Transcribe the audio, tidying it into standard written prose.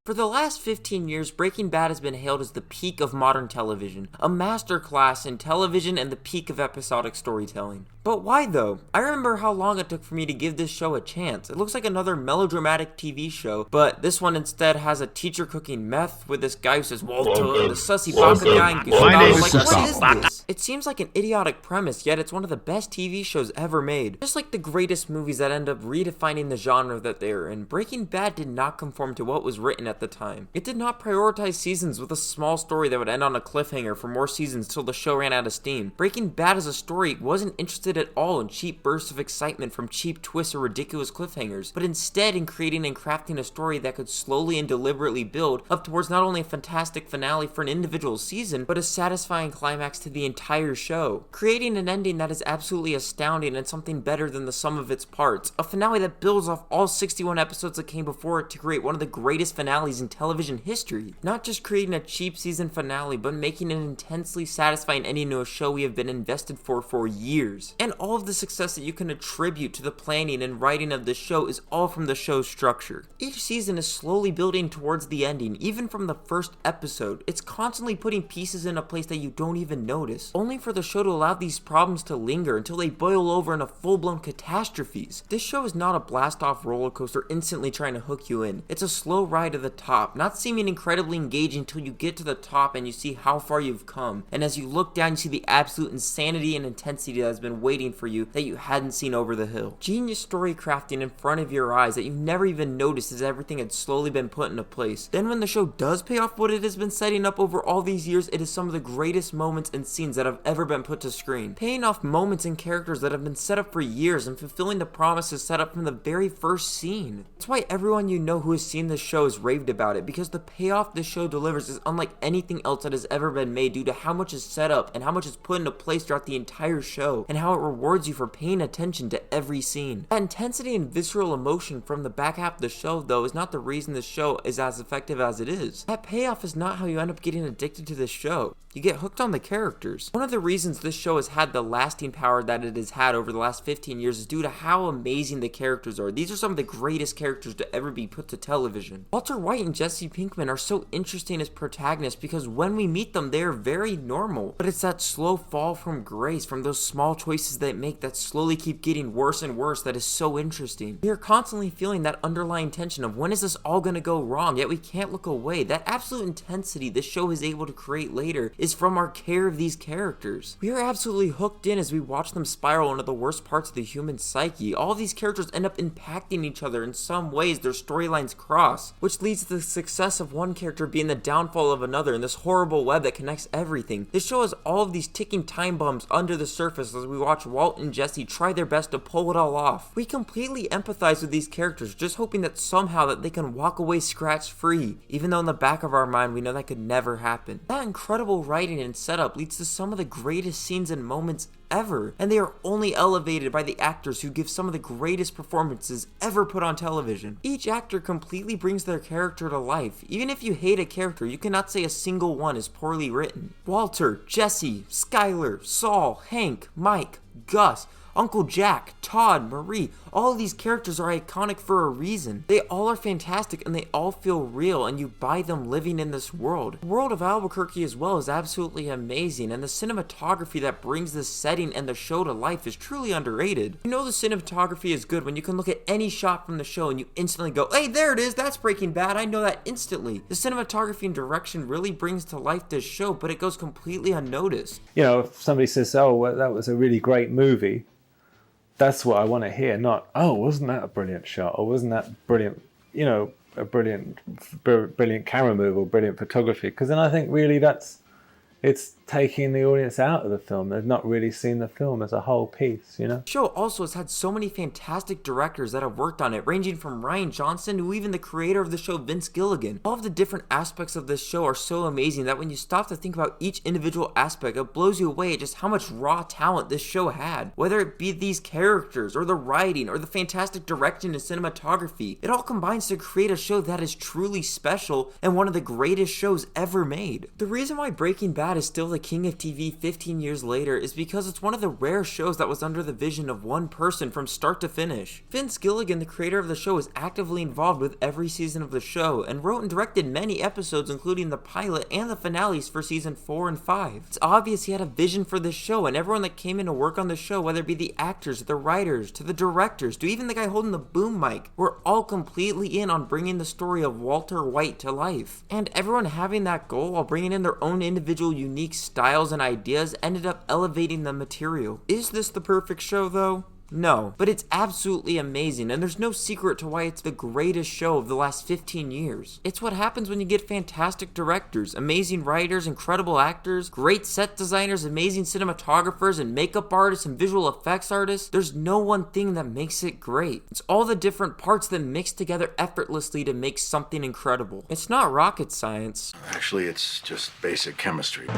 For the last 15 years, Breaking Bad has been hailed as the peak of modern television, a masterclass in television and the peak of episodic storytelling. But why though? I remember how long it took for me to give this show a chance. It looks like another melodramatic TV show, but this one instead has a teacher cooking meth with this guy who says Walter, and the sussy baka guy and Gustavo. Like, what is this? It seems like an idiotic premise, yet it's one of the best TV shows ever made. Just like the greatest movies that end up redefining the genre that they are in, Breaking Bad did not conform to what was written at the time. It did not prioritize seasons with a small story that would end on a cliffhanger for more seasons till the show ran out of steam. Breaking Bad as a story wasn't interested at all in cheap bursts of excitement from cheap twists or ridiculous cliffhangers, but instead in creating and crafting a story that could slowly and deliberately build up towards not only a fantastic finale for an individual season, but a satisfying climax to the entire show, creating an ending that is absolutely astounding and something better than the sum of its parts, a finale that builds off all 61 episodes that came before it to create one of the greatest finales in television history. Not just creating a cheap season finale, but making an intensely satisfying ending to a show we have been invested for years. And all of the success that you can attribute to the planning and writing of this show is all from the show's structure. Each season is slowly building towards the ending, even from the first episode. It's constantly putting pieces in a place that you don't even notice, only for the show to allow these problems to linger until they boil over into full-blown catastrophes. This show is not a blast-off roller coaster instantly trying to hook you in. It's a slow ride to the top, not seeming incredibly engaging until you get to the top and you see how far you've come. And as you look down, you see the absolute insanity and intensity that has been waiting for you that you hadn't seen over the hill. Genius story crafting in front of your eyes that you never even noticed as everything had slowly been put into place. Then when the show does pay off what it has been setting up over all these years, it is some of the greatest moments and scenes that have ever been put to screen. Paying off moments and characters that have been set up for years and fulfilling the promises set up from the very first scene. That's why everyone you know who has seen this show has raved about it, because the payoff this show delivers is unlike anything else that has ever been made due to how much is set up and how much is put into place throughout the entire show, and how it rewards you for paying attention to every scene. That intensity and visceral emotion from the back half of the show, though, is not the reason the show is as effective as it is. That payoff is not how you end up getting addicted to this show. You get hooked on the characters. One of the reasons this show has had the lasting power that it has had over the last 15 years is due to how amazing the characters are. These are some of the greatest characters to ever be put to television. Walter White and Jesse Pinkman are so interesting as protagonists because when we meet them, they are very normal. But it's that slow fall from grace, from those small choices they make that slowly keep getting worse and worse, that is so interesting. We are constantly feeling that underlying tension of when is this all gonna go wrong, yet we can't look away. That absolute intensity this show is able to create later is from our care of these characters. We are absolutely hooked in as we watch them spiral into the worst parts of the human psyche. All of these characters end up impacting each other in some ways. Their storylines cross, which leads to the success of one character being the downfall of another in this horrible web that connects everything. This show has all of these ticking time bombs under the surface as we watch Walt and Jesse try their best to pull it all off. We completely empathize with these characters, just hoping that somehow that they can walk away scratch-free, even though in the back of our mind we know that could never happen. That incredible writing and setup leads to some of the greatest scenes and moments ever, and they are only elevated by the actors who give some of the greatest performances ever put on television. Each actor completely brings their character to life. Even if you hate a character, you cannot say a single one is poorly written. Walter, Jesse, Skyler, Saul, Hank, Mike, Gus, Uncle Jack, Todd, Marie, all of these characters are iconic for a reason. They all are fantastic and they all feel real, and you buy them living in this world. The world of Albuquerque as well is absolutely amazing, and the cinematography that brings this setting and the show to life is truly underrated. You know the cinematography is good when you can look at any shot from the show and you instantly go, hey, there it is, that's Breaking Bad, I know that instantly. The cinematography and direction really brings to life this show, but it goes completely unnoticed. You know, if somebody says, oh, well, that was a really great movie, that's what I want to hear, not, oh, wasn't that a brilliant shot, or wasn't that brilliant, you know, a brilliant camera move or brilliant photography, because then I think really it's taking the audience out of the film. They've not really seen the film as a whole piece, you know? The show also has had so many fantastic directors that have worked on it, ranging from Rian Johnson to even the creator of the show, Vince Gilligan. All of the different aspects of this show are so amazing that when you stop to think about each individual aspect, it blows you away at just how much raw talent this show had. Whether it be these characters, or the writing, or the fantastic direction and cinematography, it all combines to create a show that is truly special and one of the greatest shows ever made. The reason why Breaking Bad is still the the king of TV 15 years later is because it's one of the rare shows that was under the vision of one person from start to finish. Vince Gilligan, the creator of the show, is actively involved with every season of the show and wrote and directed many episodes, including the pilot and the finales for season 4 and 5. It's obvious he had a vision for this show, and everyone that came in to work on the show, whether it be the actors, the writers, to the directors, to even the guy holding the boom mic, were all completely in on bringing the story of Walter White to life. And everyone having that goal while bringing in their own individual unique styles and ideas ended up elevating the material. Is this the perfect show though? No, but it's absolutely amazing, and there's no secret to why it's the greatest show of the last 15 years. It's what happens when you get fantastic directors, amazing writers, incredible actors, great set designers, amazing cinematographers, and makeup artists and visual effects artists. There's no one thing that makes it great. It's all the different parts that mix together effortlessly to make something incredible. It's not rocket science. Actually, it's just basic chemistry.